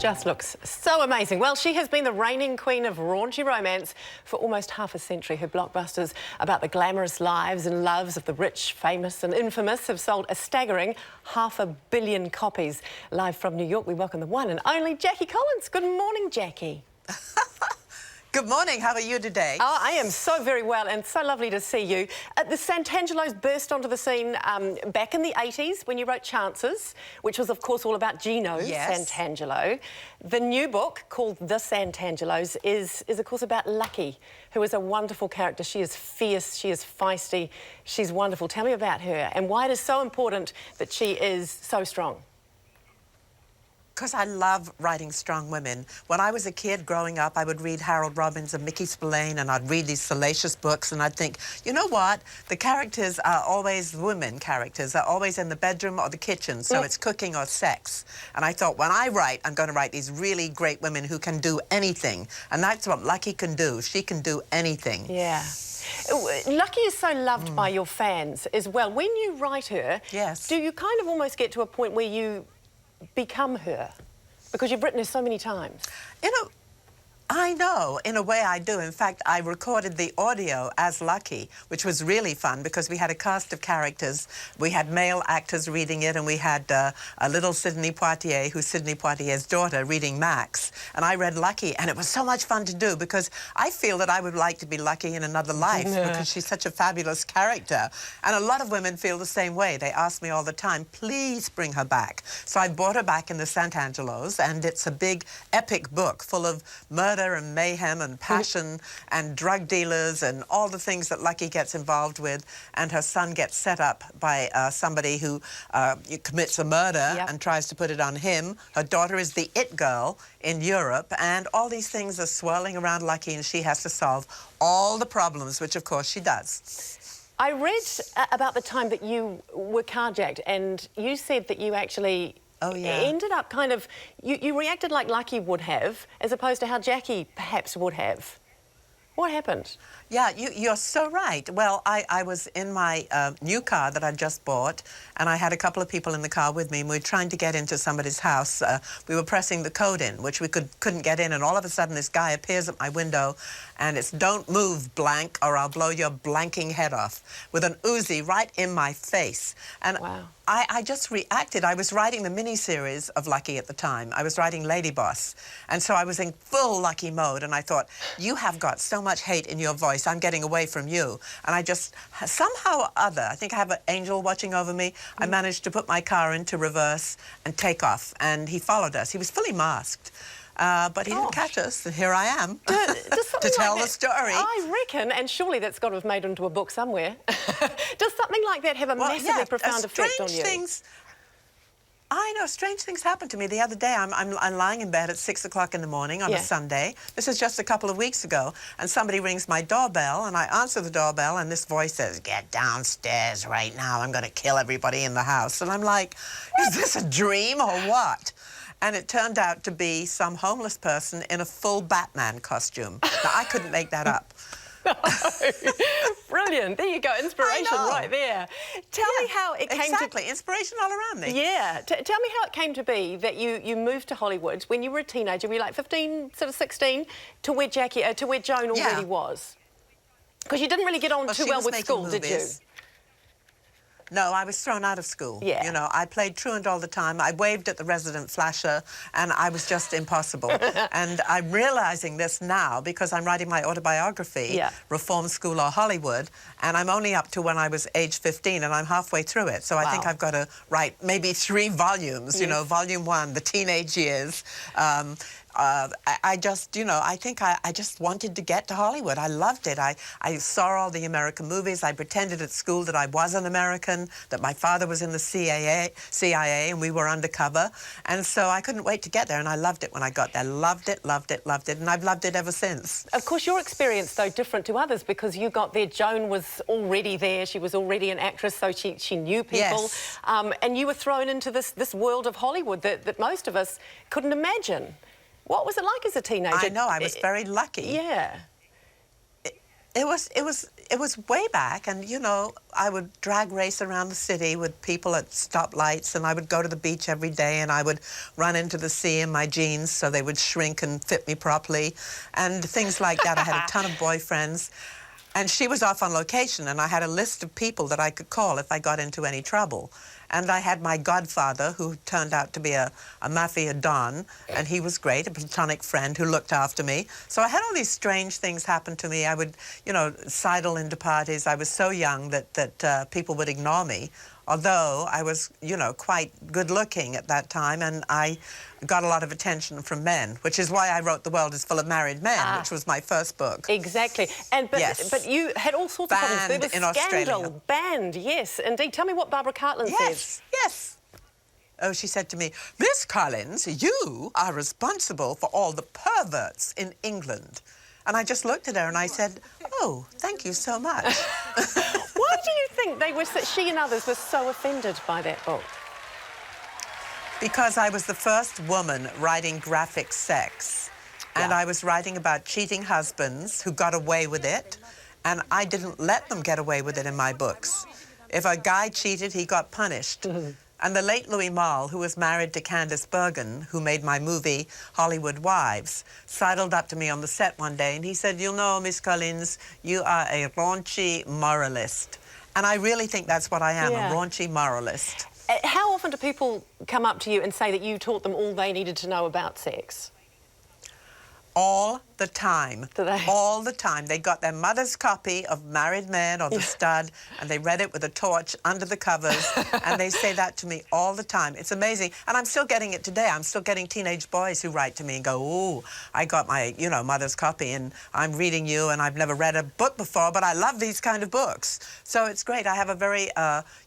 just looks so amazing. Well, she has been the reigning queen of raunchy romance for almost half a century. Her blockbusters about the glamorous lives and loves of the rich, famous and infamous have sold a staggering 500 million copies. Live from New York, we welcome the one and only Jackie Collins. Good morning, Jackie. Good morning. How are you today? Oh, I am so very well and so lovely to see you. The Santangelos burst onto the scene back in the 80s when you wrote Chances, which was, of course, all about Gino Santangelo. The new book, called The Santangelos, is of course, about Lucky, who is a wonderful character. She is fierce, she is feisty, she's wonderful. Tell me about her and why it is so important that she is so strong. Because I love writing strong women. When I was a kid growing up, I would read Harold Robbins and Mickey Spillane, and I'd read these salacious books, and I'd think, you know what? The characters are always women characters, are always in the bedroom or the kitchen, so it's cooking or sex. And I thought, when I write, I'm going to write these really great women who can do anything. And that's what Lucky can do. She can do anything. Yeah. Lucky is so loved by your fans as well. When you write her, do you kind of almost get to a point where you become her? Because you've written her so many times. I know, in a way I do. In fact, I recorded the audio as Lucky, which was really fun because we had a cast of characters. We had male actors reading it, and we had a little Sidney Poitier, who's Sidney Poitier's daughter, reading Max. And I read Lucky, and it was so much fun to do because I feel that I would like to be Lucky in another life because she's such a fabulous character. And a lot of women feel the same way. They ask me all the time, please bring her back. So I brought her back in the Santangelos, and it's a big, epic book full of murder and mayhem and passion and drug dealers and all the things that Lucky gets involved with, and her son gets set up by somebody who commits a murder and tries to put it on him. Her daughter is the it girl in Europe, and all these things are swirling around Lucky, and she has to solve all the problems, which of course she does. I read about the time that you were carjacked, and you said that you actually ended up kind of... You reacted like Lucky would have, as opposed to how Jackie perhaps would have. What happened? Yeah, you're so right. Well, I was in my new car that I'd just bought, and I had a couple of people in the car with me, and we were trying to get into somebody's house. We were pressing the code in, which we couldn't get in, and all of a sudden this guy appears at my window, and it's "Don't move, blank, or I'll blow your blanking head off," with an Uzi right in my face. And I just reacted. I was writing the miniseries of Lucky at the time. I was writing Lady Boss, and so I was in full Lucky mode, and I thought, you have got so much hate in your voice, I'm getting away from you. And I just, somehow or other, I think I have an angel watching over me, I managed to put my car into reverse and take off, and he followed us. He was fully masked. But he didn't catch us, and here I am to tell the story. I reckon, and surely that's got to have made into a book somewhere. Does something like that have a massively profound effect on you? I know, strange things happened to me. The other day, I'm lying in bed at 6 o'clock in the morning on a Sunday. This is just a couple of weeks ago, and somebody rings my doorbell, and I answer the doorbell, and this voice says, "Get downstairs right now. I'm going to kill everybody in the house." And I'm like, is this a dream or what? And it turned out to be some homeless person in a full Batman costume. Now, I couldn't make that up. Brilliant. There you go. Inspiration right there. Tell me how it came to... Exactly. Inspiration all around me. Yeah. Tell me how it came to be that you moved to Hollywood when you were a teenager. Were you like 15, sort of 16, to where Joan already was? Because you didn't really get on too well with school, did you? No, I was thrown out of school. Yeah. You know, I played truant all the time. I waved at the resident flasher, and I was just impossible. And I'm realizing this now because I'm writing my autobiography, Reform School or Hollywood, and I'm only up to when I was age 15, and I'm halfway through it. So I think I've got to write maybe 3 volumes, you know, volume 1, the teenage years. I just, you know, I think I just wanted to get to Hollywood. I loved it. I saw all the American movies. I pretended at school that I was an American, that my father was in the CIA, and we were undercover. And so I couldn't wait to get there, and I loved it when I got there. Loved it, loved it, loved it, and I've loved it ever since. Of course, your experience, though, different to others because you got there. Joan was already there. She was already an actress, so she knew people. And you were thrown into this world of Hollywood that most of us couldn't imagine. What was it like as a teenager? I know, I was very lucky. Yeah. It was way back, and you know, I would drag race around the city with people at stoplights, and I would go to the beach every day, and I would run into the sea in my jeans so they would shrink and fit me properly, and things like that. I had a ton of boyfriends, and she was off on location, and I had a list of people that I could call if I got into any trouble. And I had my godfather, who turned out to be a mafia don, and he was great, a platonic friend who looked after me. So I had all these strange things happen to me. I would, you know, sidle into parties. I was so young that people would ignore me, although I was, you know, quite good-looking at that time, and I got a lot of attention from men, which is why I wrote The World is Full of Married Men, which was my first book. Exactly. But you had all sorts of problems. There was in Australia. Banned, yes, indeed. Tell me what Barbara Cartland said. Yes. Oh, she said to me, Miss Collins, you are responsible for all the perverts in England. And I just looked at her and I said, oh, thank you so much. Why do you think she and others were so offended by that book? Because I was the first woman writing graphic sex. And I was writing about cheating husbands who got away with it. And I didn't let them get away with it in my books. If a guy cheated, he got punished. And the late Louis Malle, who was married to Candice Bergen, who made my movie Hollywood Wives, sidled up to me on the set one day and he said, you know, Miss Collins, you are a raunchy moralist. And I really think that's what I am, a raunchy moralist. How often do people come up to you and say that you taught them all they needed to know about sex? All the time. Do they? All the time. They got their mother's copy of Married Men or The Stud, and they read it with a torch under the covers, and they say that to me all the time. It's amazing. And I'm still getting it today. I'm still getting teenage boys who write to me and go, ooh, I got my, you know, mother's copy, and I'm reading you, and I've never read a book before, but I love these kind of books. So it's great. I have a very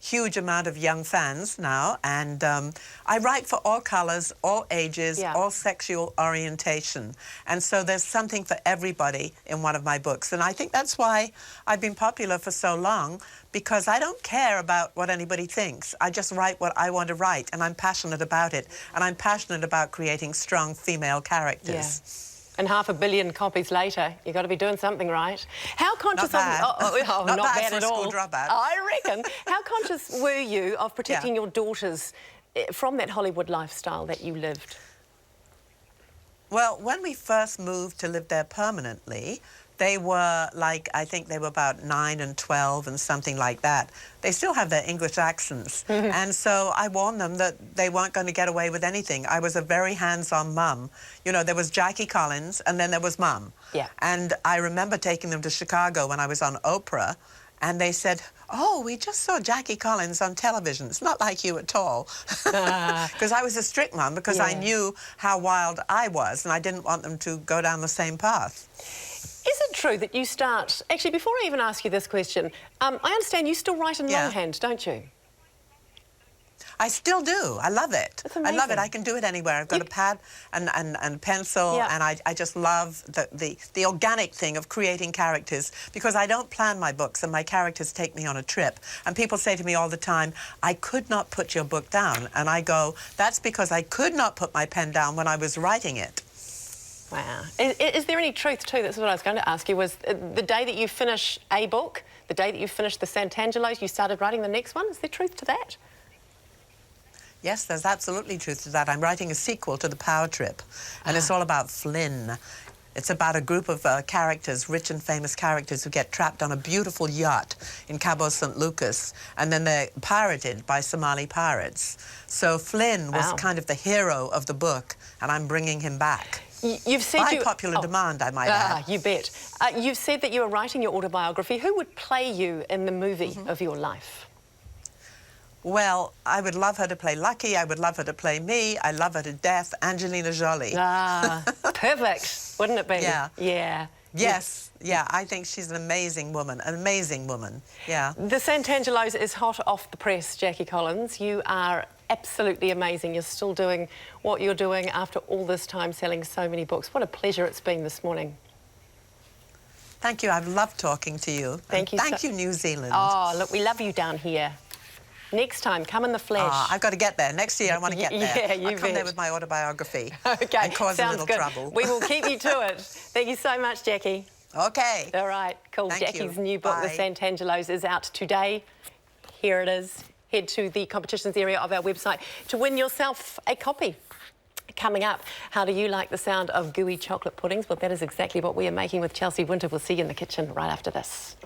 huge amount of young fans now, and I write for all colours, all ages, all sexual orientation. And so there's something for everybody in one of my books. And I think that's why I've been popular for so long, because I don't care about what anybody thinks. I just write what I want to write, and I'm passionate about it. And I'm passionate about creating strong female characters. And 500 million copies later, you've got to be doing something right. How conscious not bad. not bad at all. Dropout. I reckon. How conscious were you of protecting your daughters from that Hollywood lifestyle that you lived? Well, when we first moved to live there permanently, they were like, I think they were about 9 and 12 and something like that. They still have their English accents. And so I warned them that they weren't going to get away with anything. I was a very hands-on mum. You know, there was Jackie Collins and then there was Mum. And I remember taking them to Chicago when I was on Oprah, and they said, oh, we just saw Jackie Collins on television. It's not like you at all. Because I was a strict mum, because I knew how wild I was, and I didn't want them to go down the same path. Is it true that you start... Actually, before I even ask you this question, I understand you still write in longhand, don't you? I still do. I love it. That's amazing. I love it. I can do it anywhere. I've got a pad and pencil, and I just love the organic thing of creating characters, because I don't plan my books and my characters take me on a trip. And people say to me all the time, I could not put your book down. And I go, that's because I could not put my pen down when I was writing it. Wow. Is there any truth too? That's what I was going to ask you, was the day that you finish a book, the day that you finish the Santangelos, you started writing the next one? Is there truth to that? Yes, there's absolutely truth to that. I'm writing a sequel to The Power Trip, and it's all about Flynn. It's about a group of characters, rich and famous characters, who get trapped on a beautiful yacht in Cabo San Lucas, and then they're pirated by Somali pirates. So Flynn was kind of the hero of the book, and I'm bringing him back. You've said by popular demand, I might add. You bet. You've said that you are writing your autobiography. Who would play you in the movie of your life? Well, I would love her to play Lucky. I would love her to play me. I love her to death. Angelina Jolie. Perfect, wouldn't it be? Yeah. Yes. Yeah, I think she's an amazing woman. Yeah. The Santangelos is hot off the press, Jackie Collins. You are absolutely amazing. You're still doing what you're doing after all this time, selling so many books. What a pleasure it's been this morning. Thank you. I've loved talking to you. Thank you. Thank you, New Zealand. Oh, look, we love you down here. Next time, come in the flesh. I've got to get there. Next year, I want to get there. Yeah, you I'll come there with my autobiography. Okay, and cause sounds a little good. trouble. We will keep you to it. Thank you so much, Jackie. Okay. All right, cool. Thank Jackie's you. new book, Bye. The Santangelos, is out today. Here it is. Head to the competitions area of our website to win yourself a copy. Coming up, how do you like the sound of gooey chocolate puddings? Well, that is exactly what we are making with Chelsea Winter. We'll see you in the kitchen right after this.